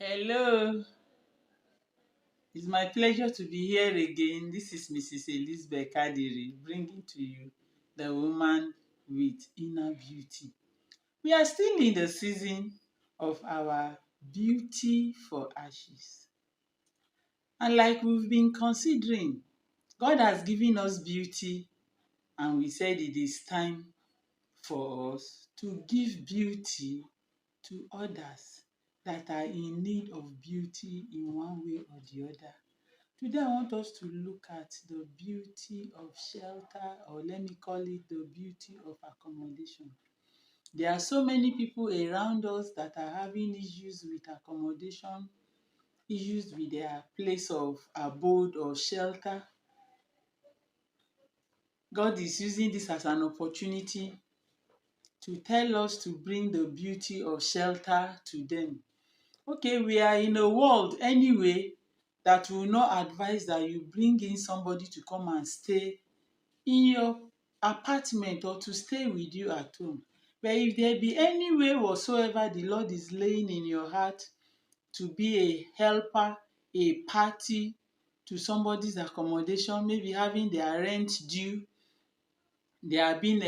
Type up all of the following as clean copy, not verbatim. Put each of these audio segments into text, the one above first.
Hello, it's my pleasure to be here again. This is Mrs. Elizabeth Kadiri bringing to you the woman with inner beauty. We are still in the season of our beauty for ashes. And like we've been considering, God has given us beauty, and we said it is time for us to give beauty to others that are in need of beauty in one way or the other. Today, I want us to look at the beauty of shelter, or let me call it the beauty of accommodation. There are so many people around us that are having issues with accommodation, issues with their place of abode or shelter. God is using this as an opportunity to tell us to bring the beauty of shelter to them. Okay, we are in a world anyway that will not advise that you bring in somebody to come and stay in your apartment or to stay with you at home. But if there be any way whatsoever the Lord is laying in your heart to be a helper, a party to somebody's accommodation, maybe having their rent due, they are being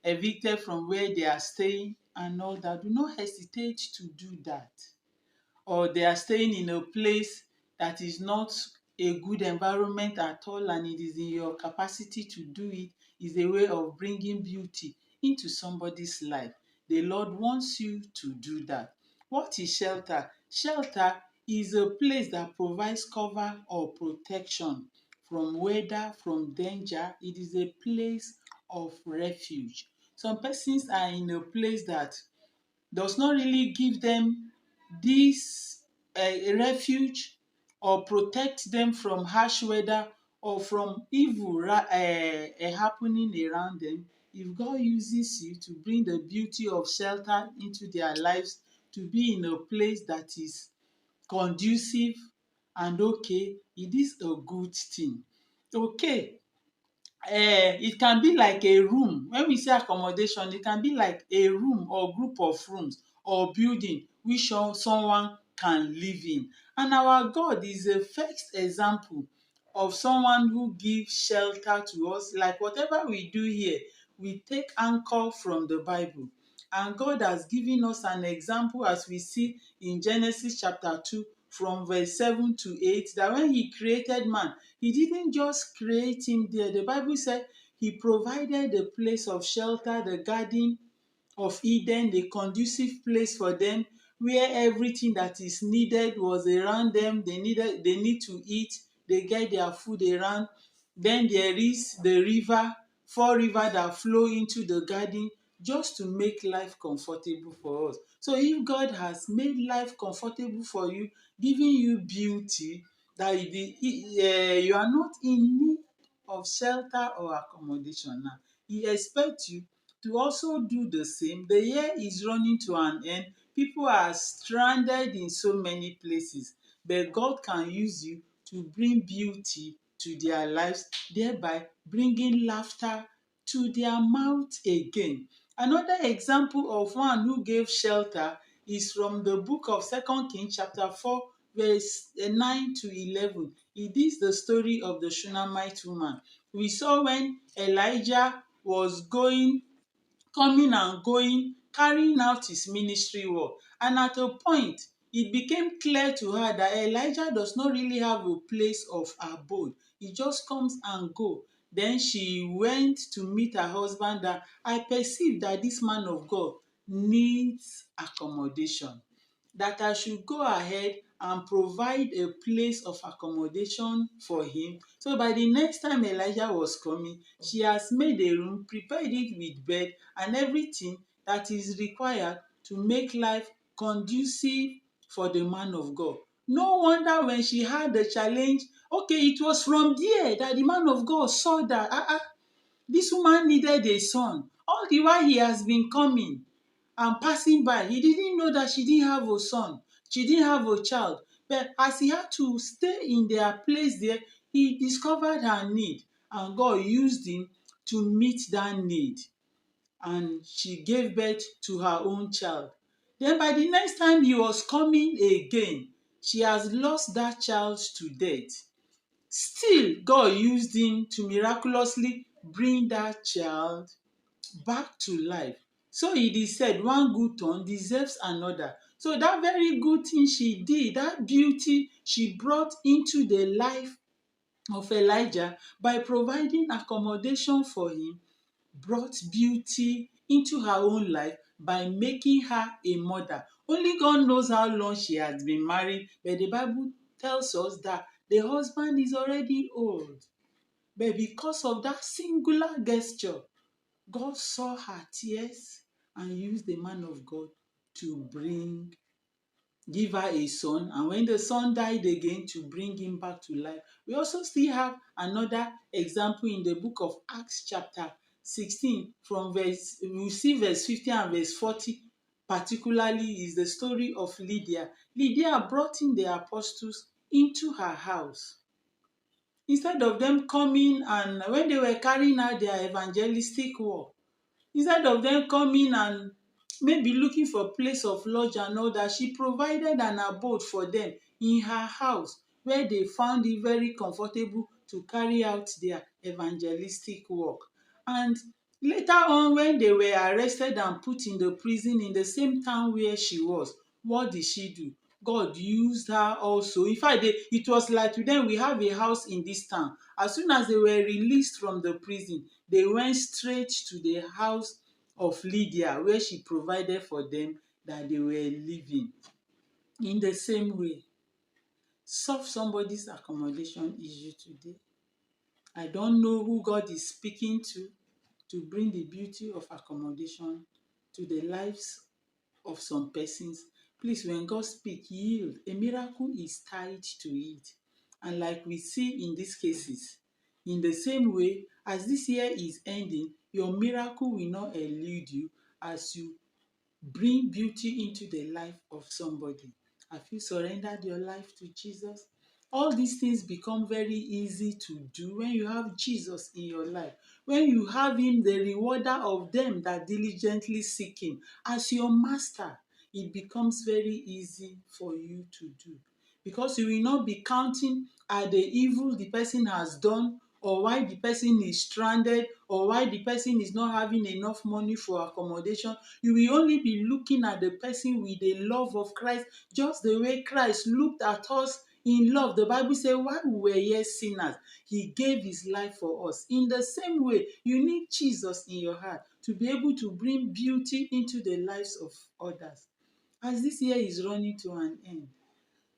evicted from where they are staying and all that, do not hesitate to do that. Or they are staying in a place that is not a good environment at all, and it is in your capacity to do it, is a way of bringing beauty into somebody's life. The Lord wants you to do that. What is shelter? Shelter is a place that provides cover or protection from weather, from danger. It is a place of refuge. Some persons are in a place that does not really give them this refuge or protect them from harsh weather or from evil happening around them. If God uses you to bring the beauty of shelter into their lives, to be in a place that is conducive and okay, it is a good thing. Okay, it can be like a room. When we say accommodation, it can be like a room or group of rooms or building which someone can live in. And our God is a first example of someone who gives shelter to us. Like whatever we do here, we take anchor from the Bible. And God has given us an example, as we see in Genesis chapter 2 from verse 7 to 8, that when he created man, he didn't just create him there. The Bible said he provided a place of shelter, the garden of Eden, the conducive place for them, where everything that is needed was around them. They need to eat, they get their food around. Then there is the river, four rivers that flow into the garden, just to make life comfortable for us. So if God has made life comfortable for you, giving you beauty, that you are not in need of shelter or accommodation now, he expects you to also do the same. The year is running to an end. People are stranded in so many places, but God can use you to bring beauty to their lives, thereby bringing laughter to their mouth again. Another example of one who gave shelter is from the book of 2 Kings chapter 4 verse 9 to 11. It is the story of the Shunammite woman. We saw when Elijah was coming and going, carrying out his ministry work. And at a point, it became clear to her that Elijah does not really have a place of abode. He just comes and go. Then she went to meet her husband, that I perceive that this man of God needs accommodation, that I should go ahead and provide a place of accommodation for him. So by the next time Elijah was coming, she has made a room, prepared it with bed and everything that is required to make life conducive for the man of God. No wonder when she had the challenge, okay, it was from there that the man of God saw that this woman needed a son. All the while he has been coming and passing by, he didn't know that she didn't have a son, she didn't have a child. But as he had to stay in their place there, he discovered her need, and God used him to meet that need, and she gave birth to her own child. Then by the next time he was coming again, she has lost that child to death. Still, God used him to miraculously bring that child back to life. So it is said, one good turn deserves another. So that very good thing she did, that beauty she brought into the life of Elijah by providing accommodation for him, brought beauty into her own life by making her a mother. Only God knows how long she has been married, but the Bible tells us that the husband is already old. But because of that singular gesture, God saw her tears and used the man of God to give her a son, and when the son died again, to bring him back to life. We also still have another example in the book of Acts chapter 16 from we see verse 50 and verse 40. Particularly is the story of Lydia. Lydia brought in the apostles into her house. Instead of them coming, and when they were carrying out their evangelistic work, instead of them coming and maybe looking for place of lodge and all that, she provided an abode for them in her house, where they found it very comfortable to carry out their evangelistic work. And later on, when they were arrested and put in the prison in the same town where she was, what did she do? God used her also. In fact, it was like to them, we have a house in this town. As soon as they were released from the prison, they went straight to the house of Lydia, where she provided for them that they were living. In the same way, solve somebody's accommodation issue today. I don't know who God is speaking to bring the beauty of accommodation to the lives of some persons. Please, when God speaks, yield. A miracle is tied to it. And like we see in these cases, in the same way, as this year is ending, your miracle will not elude you as you bring beauty into the life of somebody. Have you surrendered your life to Jesus? All these things become very easy to do when you have Jesus in your life. When you have him, the rewarder of them that diligently seek him, as your master, it becomes very easy for you to do. Because you will not be counting at the evil the person has done, or why the person is stranded, or why the person is not having enough money for accommodation. You will only be looking at the person with the love of Christ, just the way Christ looked at us in love. The Bible says, while we were yet sinners, he gave his life for us. In the same way, you need Jesus in your heart to be able to bring beauty into the lives of others. As this year is running to an end,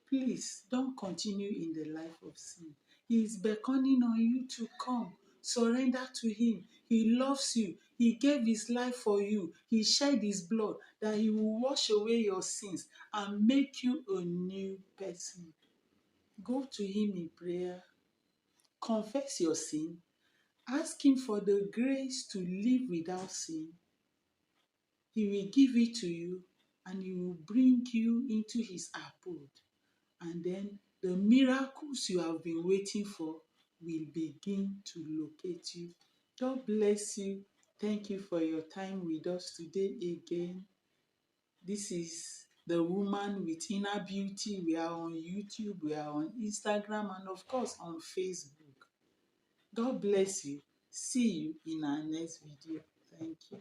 please don't continue in the life of sin. He is beckoning on you to come. Surrender to him. He loves you. He gave his life for you. He shed his blood that he will wash away your sins and make you a new person. Go to him in prayer. Confess your sin. Ask him for the grace to live without sin. He will give it to you, and he will bring you into his abode. And then the miracles you have been waiting for will begin to locate you. God bless you. Thank you for your time with us today again. This is the Woman with Inner Beauty. We are on YouTube, we are on Instagram, and of course on Facebook. God bless you. See you in our next video. Thank you.